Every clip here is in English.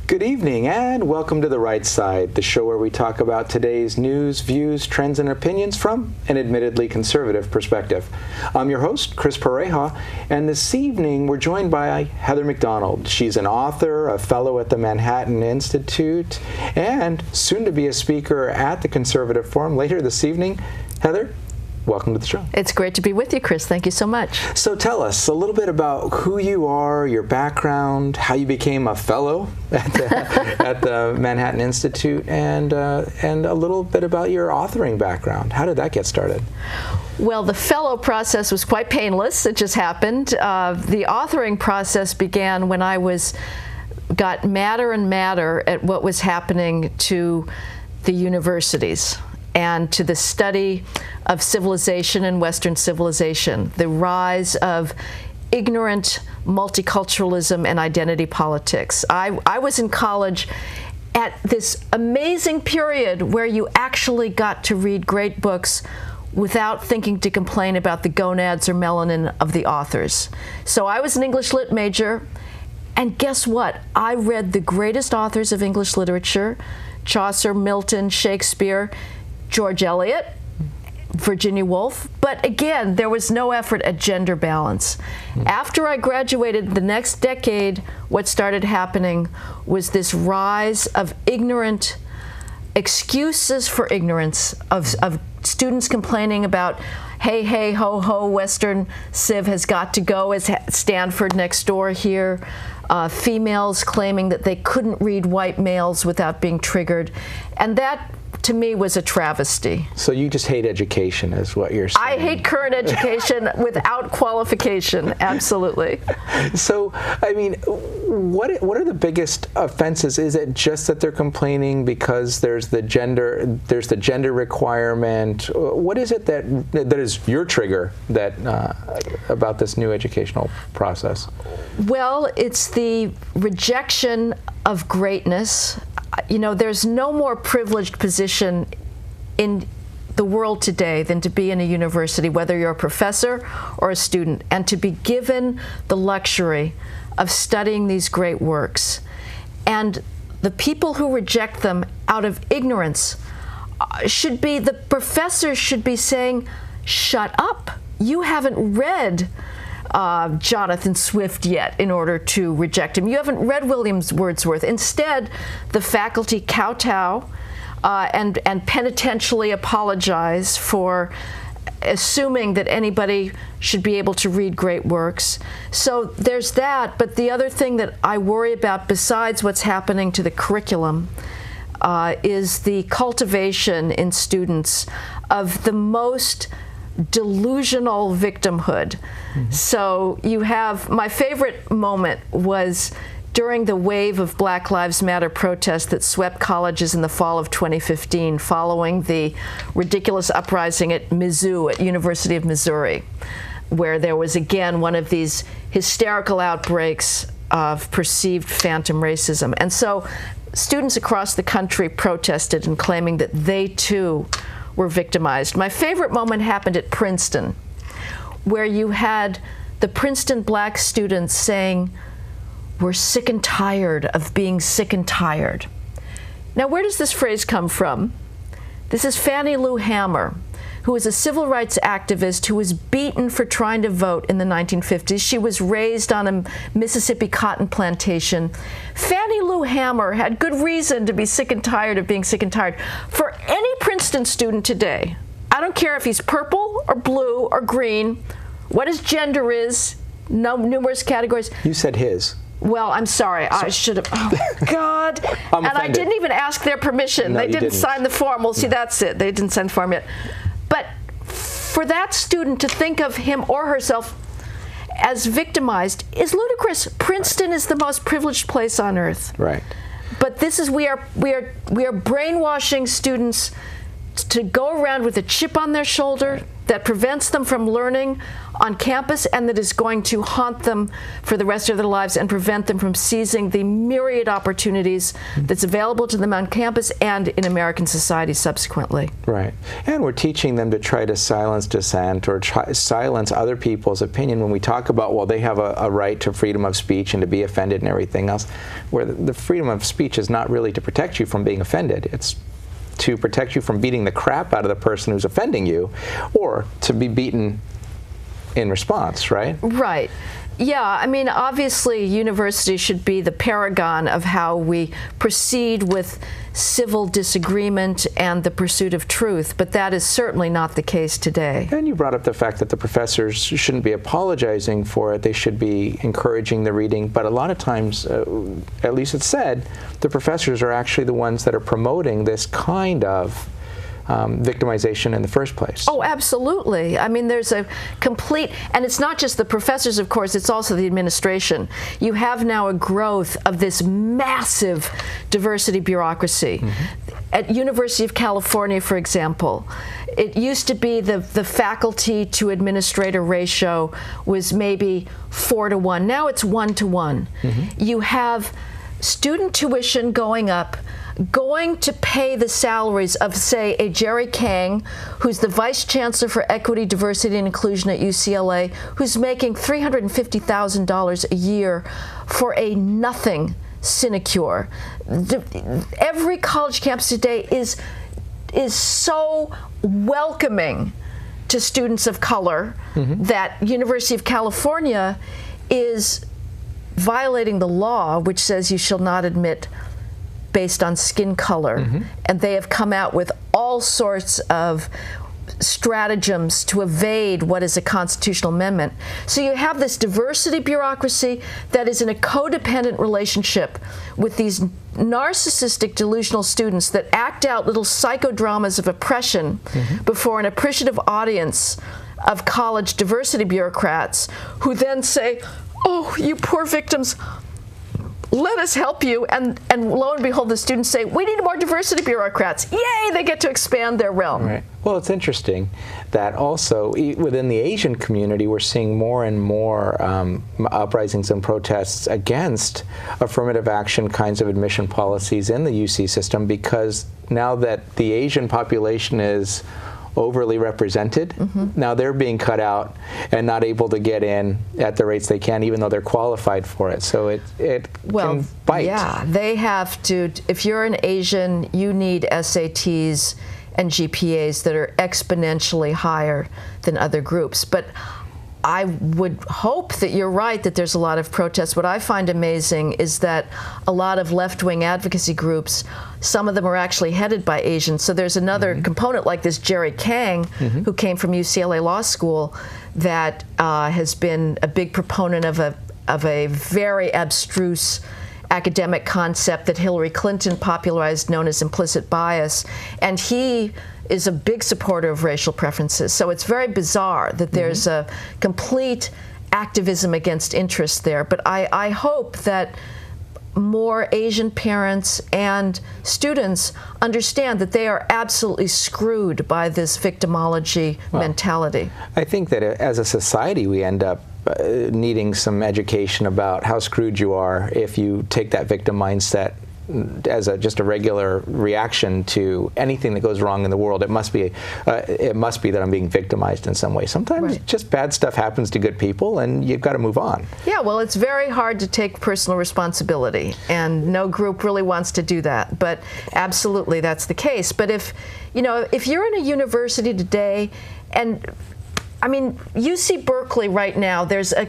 Good evening and welcome to The Right Side, the show where we talk about today's news, views, trends, and opinions from an admittedly conservative perspective. I'm your host, Chris Pareja, and this evening we're joined by Heather MacDonald. She's an author, a fellow at the Manhattan Institute, and soon to be a speaker at the Conservative Forum later this evening. Heather, welcome to the show. It's great to be with you, Chris. Thank you so much. So tell us a little bit about who you are, your background, how you became a fellow at the Manhattan Institute, and a little bit about your authoring background. How did that get started? Well, the fellow process was quite painless. It just happened. The authoring process began when I got madder and madder at what was happening to the universities and to the study of civilization and Western civilization, the rise of ignorant multiculturalism and identity politics. I was in college at this amazing period where you actually got to read great books without thinking to complain about the gonads or melanin of the authors. So I was an English lit major, and guess what? I read the greatest authors of English literature: Chaucer, Milton, Shakespeare, George Eliot, Virginia Woolf, but again, there was no effort at gender balance. After I graduated, the next decade, what started happening was this rise of ignorant excuses for ignorance, of students complaining about, hey, hey, ho, ho, Western Civ has got to go, as Stanford next door here. Females claiming that they couldn't read white males without being triggered. And that, to me, was a travesty. So you just hate education, is what you're saying? I hate current education without qualification, absolutely. So, I mean, what are the biggest offenses? Is it just that they're complaining because there's the gender requirement? What is it that is your trigger about this new educational process? Well, it's the rejection of greatness. You know, there's no more privileged position in the world today than to be in a university, whether you're a professor or a student, and to be given the luxury of studying these great works. And the people who reject them out of ignorance the professors should be saying, shut up. You haven't read Jonathan Swift yet in order to reject him. You haven't read William Wordsworth. Instead, the faculty kowtow and penitentially apologize for assuming that anybody should be able to read great works. So there's that, but the other thing that I worry about besides what's happening to the curriculum is the cultivation in students of the most delusional victimhood. Mm-hmm. So you have, my favorite moment was during the wave of Black Lives Matter protests that swept colleges in the fall of 2015 following the ridiculous uprising at Mizzou, at University of Missouri, where there was again one of these hysterical outbreaks of perceived phantom racism. And so students across the country protested and claiming that they too were victimized. My favorite moment happened at Princeton, where you had the Princeton black students saying, "We're sick and tired of being sick and tired." Now, where does this phrase come from? This is Fannie Lou Hamer, who was a civil rights activist who was beaten for trying to vote in the 1950s. She was raised on a Mississippi cotton plantation. Fannie Lou Hamer had good reason to be sick and tired of being sick and tired. For any Princeton student today, I don't care if he's purple or blue or green, what his gender is, numerous categories. You said his. Well, I'm sorry. I should have. Oh, God. I'm and offended. I didn't even ask their permission. No, they didn't didn't sign the form. Well, see, that's it. They didn't sign the form yet. But for that student to think of him or herself as victimized is ludicrous. Princeton is the most privileged place on earth. Right. But this is we are brainwashing students to go around with a chip on their shoulder, that prevents them from learning on campus and that is going to haunt them for the rest of their lives and prevent them from seizing the myriad opportunities that's available to them on campus and in American society subsequently. Right. And we're teaching them to try to silence dissent or silence other people's opinion when we talk about, well, they have a right to freedom of speech and to be offended and everything else, where the freedom of speech is not really to protect you from being offended. It's to protect you from beating the crap out of the person who's offending you, or to be beaten in response, right? Right. Yeah, I mean, obviously, universities should be the paragon of how we proceed with civil disagreement and the pursuit of truth, but that is certainly not the case today. And you brought up the fact that the professors shouldn't be apologizing for it. They should be encouraging the reading, but a lot of times, at least it's said, the professors are actually the ones that are promoting this kind of victimization in the first place. Oh, absolutely. I mean, there's a complete, and it's not just the professors, of course, it's also the administration. You have now a growth of this massive diversity bureaucracy. At University of California, for example, it used to be the faculty to administrator ratio was maybe 4 to 1. Now it's 1 to 1. You have student tuition going up, going to pay the salaries of, say, a Jerry Kang, who's the Vice Chancellor for Equity, Diversity, and Inclusion at UCLA, who's making $350,000 a year for a nothing sinecure. Every college campus today is so welcoming to students of color that University of California is violating the law, which says you shall not admit based on skin color, and they have come out with all sorts of stratagems to evade what is a constitutional amendment. So you have this diversity bureaucracy that is in a codependent relationship with these narcissistic delusional students that act out little psychodramas of oppression before an appreciative audience of college diversity bureaucrats who then say, "Oh, you poor victims, let us help you," and lo and behold, the students say, "We need more diversity bureaucrats." Yay, they get to expand their realm. Right. Well, it's interesting that also within the Asian community, we're seeing more and more uprisings and protests against affirmative action kinds of admission policies in the UC system, because now that the Asian population is overly represented, now they're being cut out and not able to get in at the rates they can, even though they're qualified for it. So it can bite. Yeah, they have to. If you're an Asian, you need SATs and GPAs that are exponentially higher than other groups. But I would hope that you're right, that there's a lot of protests. What I find amazing is that a lot of left-wing advocacy groups, some of them are actually headed by Asians. So there's another component like this Jerry Kang, who came from UCLA Law School, that has been a big proponent of a very abstruse academic concept that Hillary Clinton popularized, known as implicit bias. And he is a big supporter of racial preferences. So it's very bizarre that there's a complete activism against interest there. But I hope that more Asian parents and students understand that they are absolutely screwed by this victimology mentality. I think that as a society, we end up needing some education about how screwed you are if you take that victim mindset as just a regular reaction to anything that goes wrong in the world. It must be that I'm being victimized in some way. Sometimes just bad stuff happens to good people, and you've got to move on. Yeah, well, it's very hard to take personal responsibility, and no group really wants to do that. But absolutely, that's the case. But if you're in a university today, and I mean, UC Berkeley right now, there's a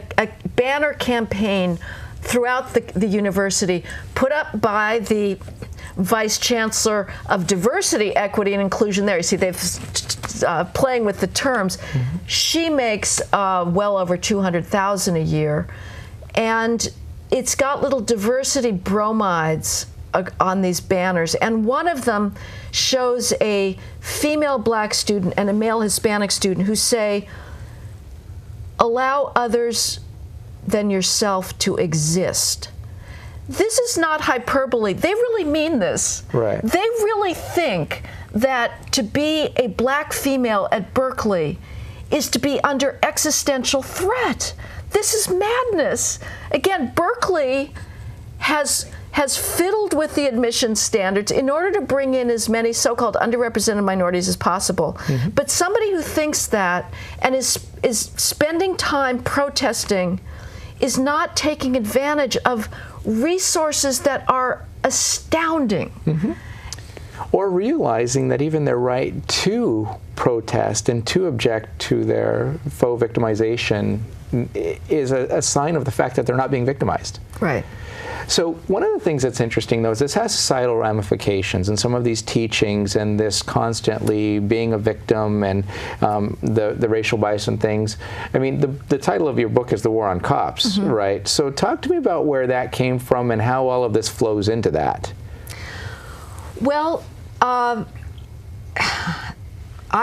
banner campaign throughout the university put up by the Vice Chancellor of Diversity, Equity, and Inclusion there. You see, they've playing with the terms. She makes well over $200,000 a year, and it's got little diversity bromides on these banners, and one of them shows a female black student and a male Hispanic student who say, "Allow others than yourself to exist." This is not hyperbole. They really mean this. Right. They really think that to be a black female at Berkeley is to be under existential threat. This is madness. Again, Berkeley has fiddled with the admissions standards in order to bring in as many so-called underrepresented minorities as possible. Mm-hmm. But somebody who thinks that and is spending time protesting is not taking advantage of resources that are astounding. Mm-hmm. Or realizing that even their right to protest and to object to their faux victimization is a sign of the fact that they're not being victimized. Right. So one of the things that's interesting, though, is this has societal ramifications, and some of these teachings and this constantly being a victim and the racial bias and things. I mean, the title of your book is The War on Cops, mm-hmm. right? So talk to me about where that came from and how all of this flows into that. Well, I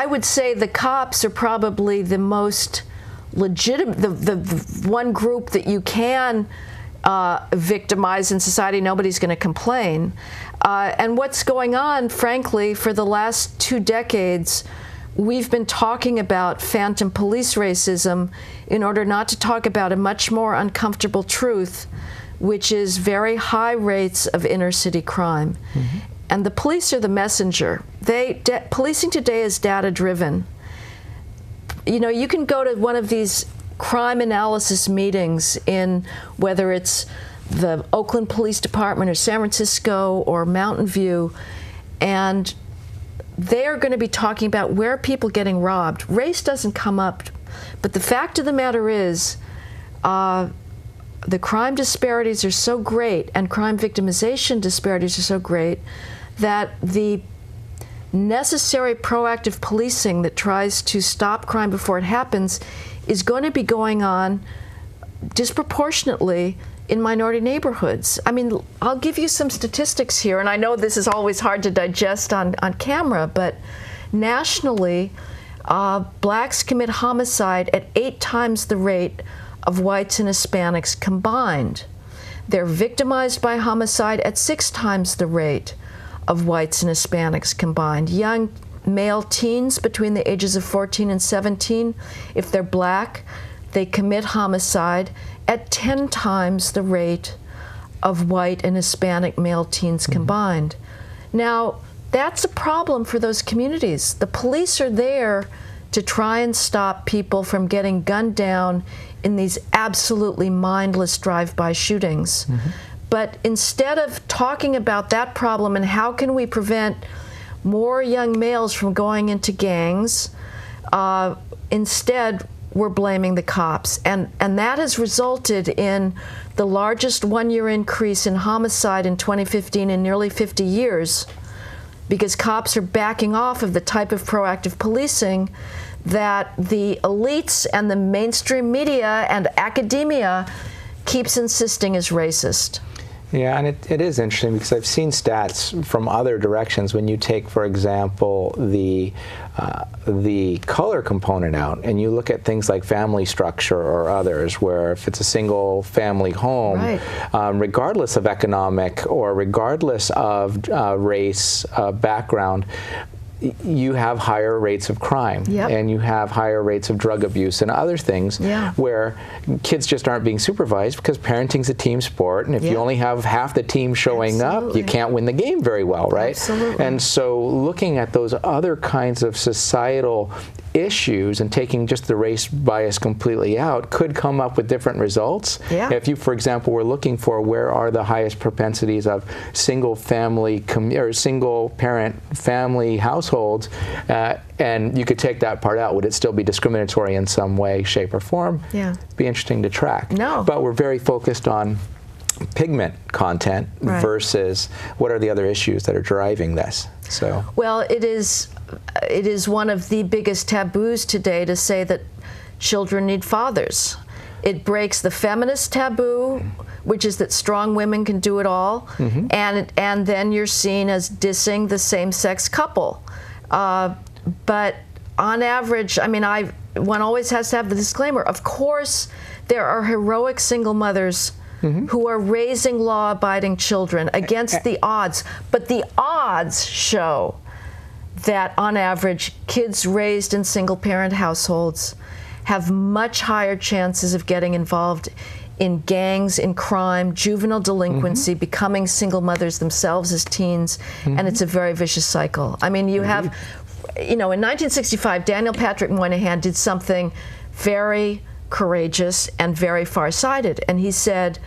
would say the cops are probably the most legitimate, the one group that you can victimize in society. Nobody's going to complain. And what's going on, frankly, for the last 2 decades, we've been talking about phantom police racism in order not to talk about a much more uncomfortable truth, which is very high rates of inner city crime. Mm-hmm. And the police are the messenger. Policing today is data-driven. You know, you can go to one of these crime analysis meetings in whether it's the Oakland Police Department or San Francisco or Mountain View, and they're going to be talking about where are people getting robbed. Race doesn't come up, but the fact of the matter is the crime disparities are so great and crime victimization disparities are so great that the necessary proactive policing that tries to stop crime before it happens is going to be going on disproportionately in minority neighborhoods. I mean, I'll give you some statistics here, and I know this is always hard to digest on camera, but nationally, blacks commit homicide at 8 times the rate of whites and Hispanics combined. They're victimized by homicide at 6 times the rate of whites and Hispanics combined. Young male teens between the ages of 14 and 17, if they're black, they commit homicide at 10 times the rate of white and Hispanic male teens combined. Now, that's a problem for those communities. The police are there to try and stop people from getting gunned down in these absolutely mindless drive-by shootings. Mm-hmm. But instead of talking about that problem and how can we prevent more young males from going into gangs, instead we're blaming the cops. And that has resulted in the largest 1-year increase in homicide in 2015 in nearly 50 years, because cops are backing off of the type of proactive policing that the elites and the mainstream media and academia keeps insisting is racist. Yeah, and it is interesting because I've seen stats from other directions. When you take, for example, the color component out, and you look at things like family structure or others, where if it's a single family home, right. Regardless of economic or regardless of race, background, you have higher rates of crime, yep. and you have higher rates of drug abuse and other things, yeah. where kids just aren't being supervised because parenting's a team sport, and if you only have half the team showing up, you can't win the game very well, right? Absolutely. And so looking at those other kinds of societal issues and taking just the race bias completely out could come up with different results. Yeah. If you, for example, were looking for where are the highest propensities of single family or single parent family households, and you could take that part out, would it still be discriminatory in some way, shape, or form? Yeah. Be interesting to track. No. But we're very focused on pigment content right. versus what are the other issues that are driving this. So. Well, it is one of the biggest taboos today to say that children need fathers. It breaks the feminist taboo, which is that strong women can do it all, mm-hmm. and then you're seen as dissing the same-sex couple. But on average, I mean, one always has to have the disclaimer. Of course, there are heroic single mothers mm-hmm. who are raising law-abiding children against the odds, but the odds show that on average, kids raised in single-parent households have much higher chances of getting involved in gangs, in crime, juvenile delinquency, becoming single mothers themselves as teens, and it's a very vicious cycle. I mean, you have, you know, in 1965, Daniel Patrick Moynihan did something very courageous and very far-sighted, and he said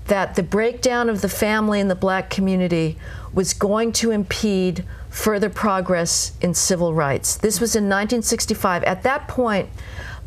that the breakdown of the family in the black community was going to impede further progress in civil rights. This was in 1965. At that point,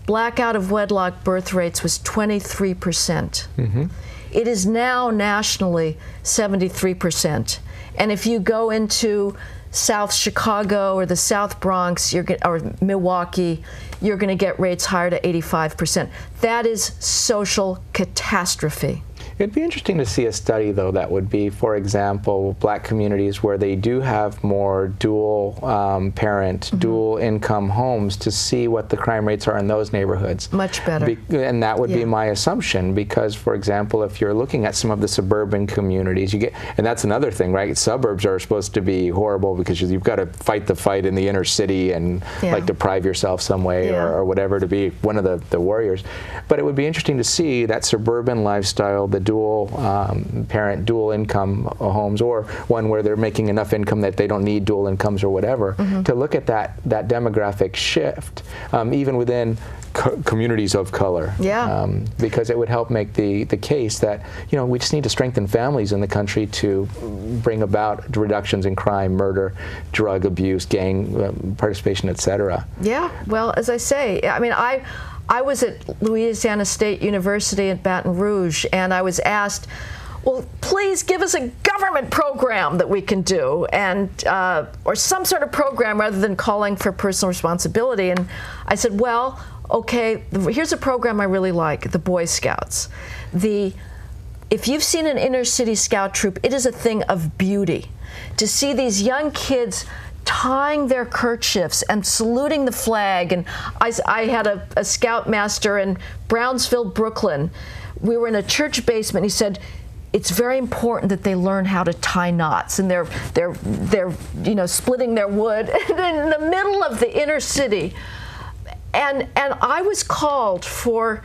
black out-of-wedlock birth rates was 23%. It is now nationally 73%. And if you go into South Chicago or the South Bronx or Milwaukee, you're going to get rates higher to 85%. That is social catastrophe. It'd be interesting to see a study, though, that would be, for example, black communities where they do have more dual parent, dual income homes, to see what the crime rates are in those neighborhoods. Much better. And that would be my assumption, because, for example, if you're looking at some of the suburban communities, you get, and that's another thing, right? Suburbs are supposed to be horrible because you've got to fight the fight in the inner city and like deprive yourself some way or whatever to be one of the warriors. But it would be interesting to see that suburban lifestyle, the dual parent, dual income homes, or one where they're making enough income that they don't need dual incomes or whatever, to look at that demographic shift, even within communities of color, because it would help make the case that, you know, we just need to strengthen families in the country to bring about reductions in crime, murder, drug abuse, gang participation, etc. Yeah, well, as I say, I mean, I was at Louisiana State University at Baton Rouge, and I was asked, well, please give us a government program that we can do, and or some sort of program rather than calling for personal responsibility. And I said, well, okay, here's a program I really like, the Boy Scouts. If you've seen an inner city scout troop, it is a thing of beauty. To see these young kids tying their kerchiefs and saluting the flag. And I had a scoutmaster in Brownsville, Brooklyn. We were in a church basement. He said, it's very important that they learn how to tie knots, and they're you know, splitting their wood in the middle of the inner city. And I was called for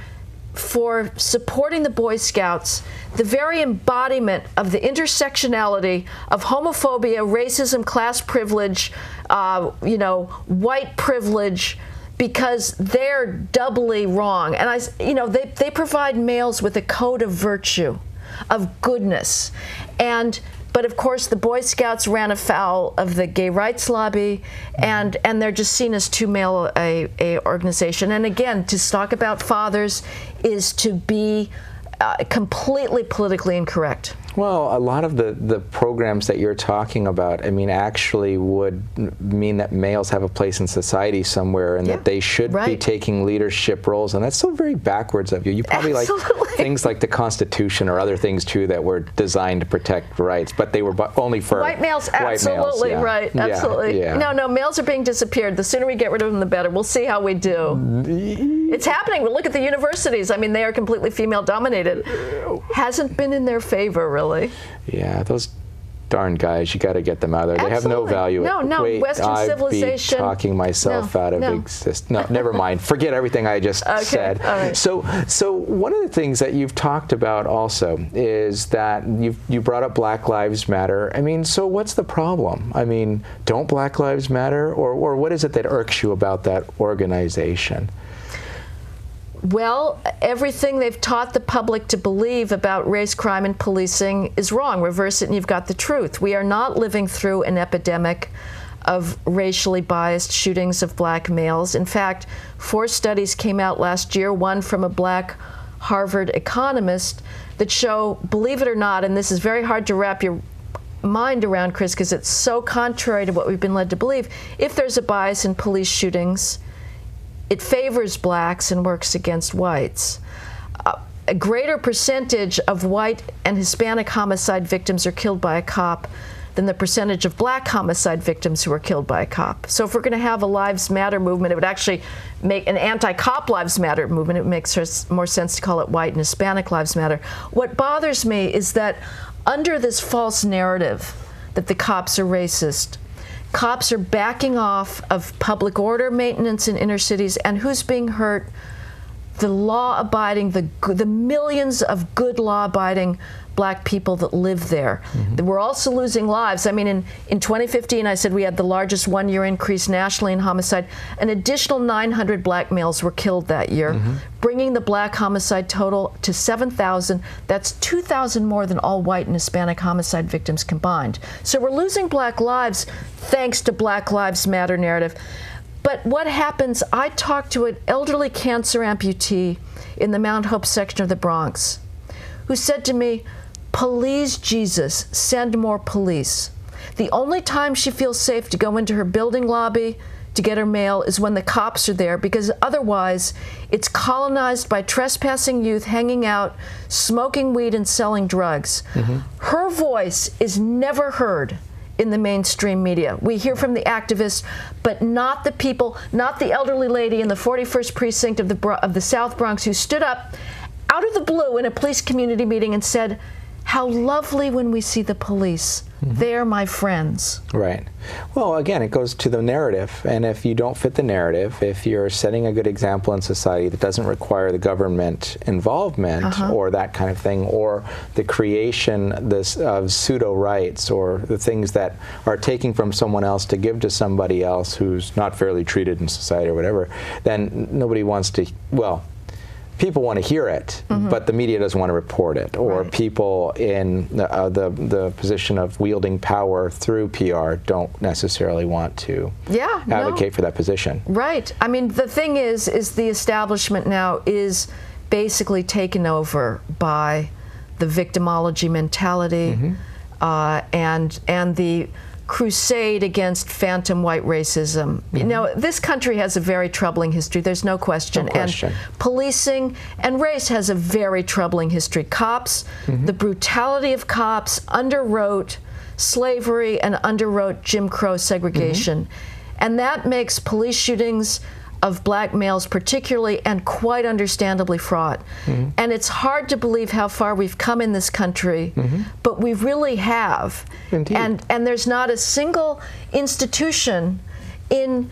supporting the Boy Scouts, the very embodiment of the intersectionality of homophobia, racism, class privilege, you know, white privilege, because they're doubly wrong. And you know, they provide males with a code of virtue, of goodness. But of course, the Boy Scouts ran afoul of the gay rights lobby, and they're just seen as too male a organization. And again, to talk about fathers is to be completely politically incorrect. Well, a lot of the programs that you're talking about, I mean, actually would mean that males have a place in society somewhere, and that they should be taking leadership roles, and that's so very backwards of you. You probably like things like the Constitution or other things too that were designed to protect rights, but they were only for white males. Absolutely right. Absolutely. No, males are being disappeared. The sooner we get rid of them, the better. We'll see how we do. It's happening. Look at the universities. I mean, they are completely female dominated. Hasn't been in their favor, really. Yeah, those darn guys, you got to get them out of there. They have no value. No, Wait, Western civilization. I'd be talking myself out of existence. No, never mind. Forget everything I just said. All right. So one of the things that you've talked about also is that you brought up Black Lives Matter. I mean, so what's the problem? I mean, don't Black Lives Matter, or what is it that irks you about that organization? Well, everything they've taught the public to believe about race, crime, and policing is wrong. Reverse it and you've got the truth. We are not living through an epidemic of racially biased shootings of black males. In fact, 4 studies came out last year, one from a black Harvard economist, that show, believe it or not, and this is very hard to wrap your mind around, Chris, because it's so contrary to what we've been led to believe, if there's a bias in police shootings, it favors blacks and works against whites. A greater percentage of white and Hispanic homicide victims are killed by a cop than the percentage of black homicide victims who are killed by a cop. So if we're going to have a Lives Matter movement, it would actually make an anti-cop Lives Matter movement. It makes more sense to call it white and Hispanic Lives Matter. What bothers me is that under this false narrative that the cops are racist, Cops are backing off of public order maintenance in inner cities, and who's being hurt? The law-abiding, the millions of good law-abiding black people that live there. We're also losing lives. I mean, in 2015, I said we had the largest one-year increase nationally in homicide. An additional 900 black males were killed that year, bringing the black homicide total to 7,000. That's 2,000 more than all white and Hispanic homicide victims combined. So we're losing black lives thanks to Black Lives Matter narrative. But what happens, I talked to an elderly cancer amputee in the Mount Hope section of the Bronx who said to me, "Please, Jesus, send more police." The only time she feels safe to go into her building lobby to get her mail is when the cops are there, because otherwise it's colonized by trespassing youth hanging out, smoking weed and selling drugs. Her voice is never heard in the mainstream media. We hear from the activists, but not the people, not the elderly lady in the 41st precinct of the South Bronx who stood up out of the blue in a police community meeting and said, "How lovely when we see the police. They're my friends." Right. Well, again, it goes to the narrative. And if you don't fit the narrative, if you're setting a good example in society that doesn't require the government involvement or that kind of thing, or the creation of pseudo rights or the things that are taking from someone else to give to somebody else who's not fairly treated in society or whatever, then nobody wants to, well, people want to hear it, but the media doesn't want to report it, or people in the position of wielding power through PR don't necessarily want to advocate for that position. Right. I mean, the thing is the establishment now is basically taken over by the victimology mentality and the crusade against phantom white racism. You know, this country has a very troubling history, there's no question. And policing and race has a very troubling history. Cops, the brutality of cops underwrote slavery and underwrote Jim Crow segregation. And that makes police shootings of black males particularly and quite understandably fraught. And it's hard to believe how far we've come in this country, but we really have. Indeed. And there's not a single institution in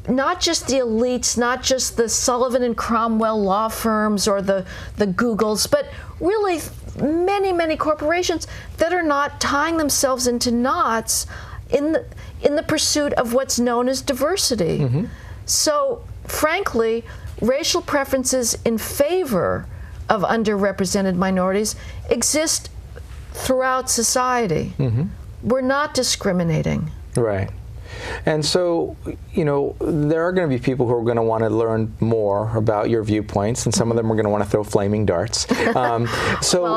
not just the elites, not just the Sullivan and Cromwell law firms or the Googles, but really many, many corporations that are not tying themselves into knots in the pursuit of what's known as diversity. So, frankly, racial preferences in favor of underrepresented minorities exist throughout society. We're not discriminating. Right. And so, you know, there are going to be people who are going to want to learn more about your viewpoints, and some of them are going to want to throw flaming darts. Well,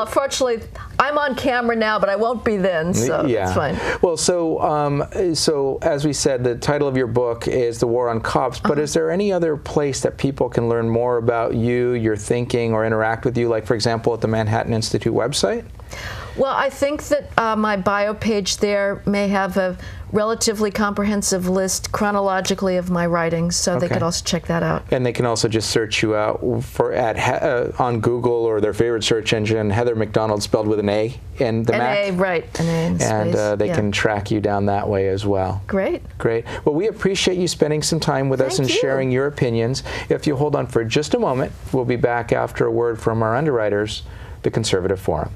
unfortunately, I'm on camera now, but I won't be then, so that's fine. Well, so as we said, the title of your book is The War on Cops, but is there any other place that people can learn more about you, your thinking, or interact with you, like, for example, at the Manhattan Institute website? Well, I think that my bio page there may have a relatively comprehensive list chronologically of my writings, so they could also check that out. And they can also just search you out on Google or their favorite search engine, Heather MacDonald, spelled with an A in the Mac. An A, right, an A in space. And they can track you down that way as well. Great. Great. Well, we appreciate you spending some time with us and sharing your opinions. If you hold on for just a moment, we'll be back after a word from our underwriters, the Conservative Forum.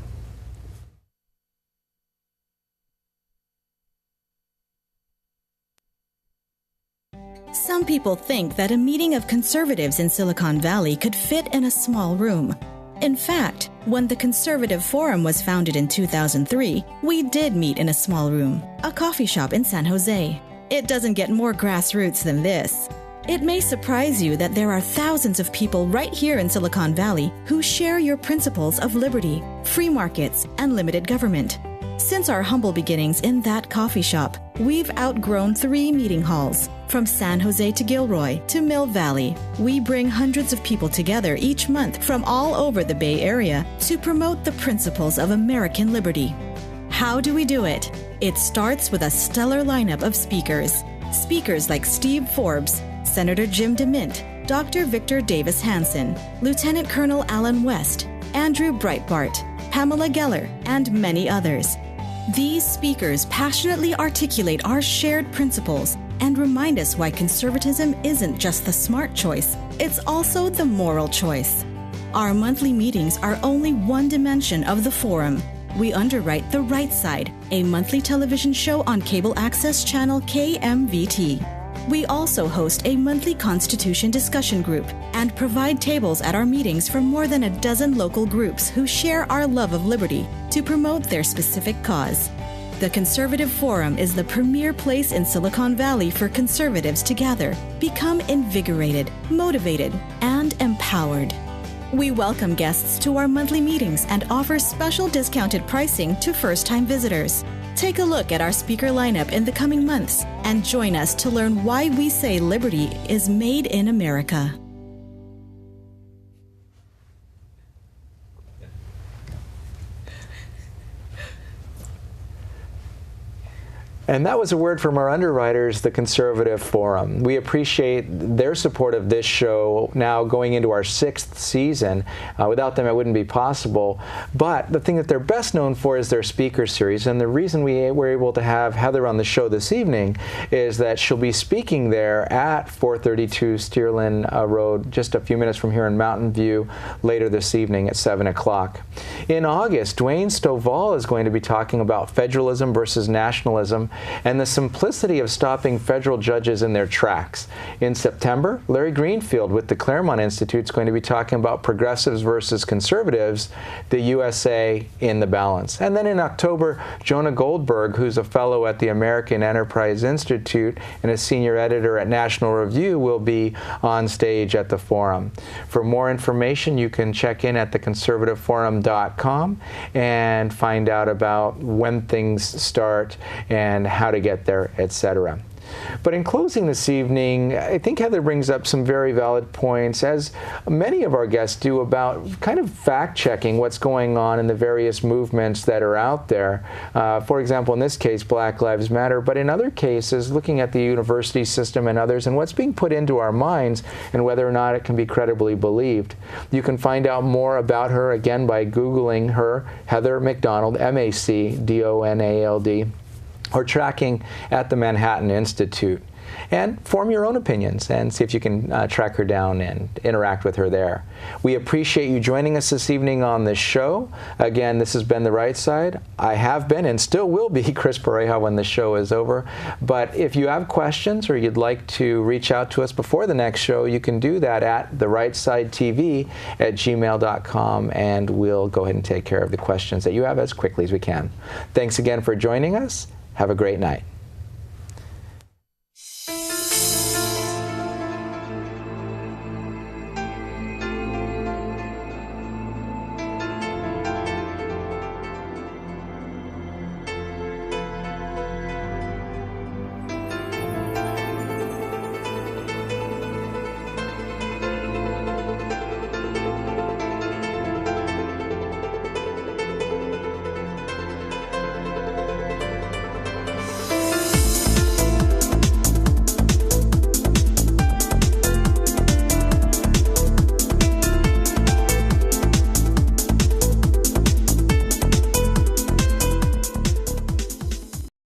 Some people think that a meeting of conservatives in Silicon Valley could fit in a small room. In fact, when the Conservative Forum was founded in 2003, we did meet in a small room, a coffee shop in San Jose. It doesn't get more grassroots than this. It may surprise you that there are thousands of people right here in Silicon Valley who share your principles of liberty, free markets, and limited government. Since our humble beginnings in that coffee shop, we've outgrown 3 meeting halls. From San Jose to Gilroy to Mill Valley, we bring hundreds of people together each month from all over the Bay Area to promote the principles of American liberty. How do we do it? It starts with a stellar lineup of speakers. Speakers like Steve Forbes, Senator Jim DeMint, Dr. Victor Davis Hanson, Lieutenant Colonel Alan West, Andrew Breitbart, Pamela Geller, and many others. These speakers passionately articulate our shared principles and remind us why conservatism isn't just the smart choice, it's also the moral choice. Our monthly meetings are only one dimension of the forum. We underwrite The Right Side, a monthly television show on cable access channel KMVT. We also host a monthly Constitution discussion group and provide tables at our meetings for more than a dozen local groups who share our love of liberty to promote their specific cause. The Conservative Forum is the premier place in Silicon Valley for conservatives to gather, become invigorated, motivated, and empowered. We welcome guests to our monthly meetings and offer special discounted pricing to first-time visitors. Take a look at our speaker lineup in the coming months and join us to learn why we say liberty is made in America. And that was a word from our underwriters, the Conservative Forum. We appreciate their support of this show now going into our 6th season. Without them, it wouldn't be possible. But the thing that they're best known for is their speaker series. And the reason we were able to have Heather on the show this evening is that she'll be speaking there at 432 Stearland Road, just a few minutes from here in Mountain View, later this evening at 7 o'clock. In August, Dwayne Stovall is going to be talking about federalism versus nationalism and the simplicity of stopping federal judges in their tracks. In September, Larry Greenfield with the Claremont Institute is going to be talking about progressives versus conservatives, the USA in the balance. And then in October, Jonah Goldberg, who's a fellow at the American Enterprise Institute and a senior editor at National Review, will be on stage at the forum. For more information, you can check in at theconservativeforum.com and find out about when things start and how to get there, etc. But in closing this evening, I think Heather brings up some very valid points, as many of our guests do, about kind of fact-checking what's going on in the various movements that are out there. For example, in this case, Black Lives Matter, but in other cases, looking at the university system and others and what's being put into our minds and whether or not it can be credibly believed. You can find out more about her, again, by Googling her, Heather MacDonald, MacDonald, or tracking at the Manhattan Institute. And form your own opinions and see if you can track her down and interact with her there. We appreciate you joining us this evening on this show. Again, this has been The Right Side. I have been and still will be Chris Pareja when the show is over. But if you have questions or you'd like to reach out to us before the next show, you can do that at therightsidetv@gmail.com, and we'll go ahead and take care of the questions that you have as quickly as we can. Thanks again for joining us. Have a great night.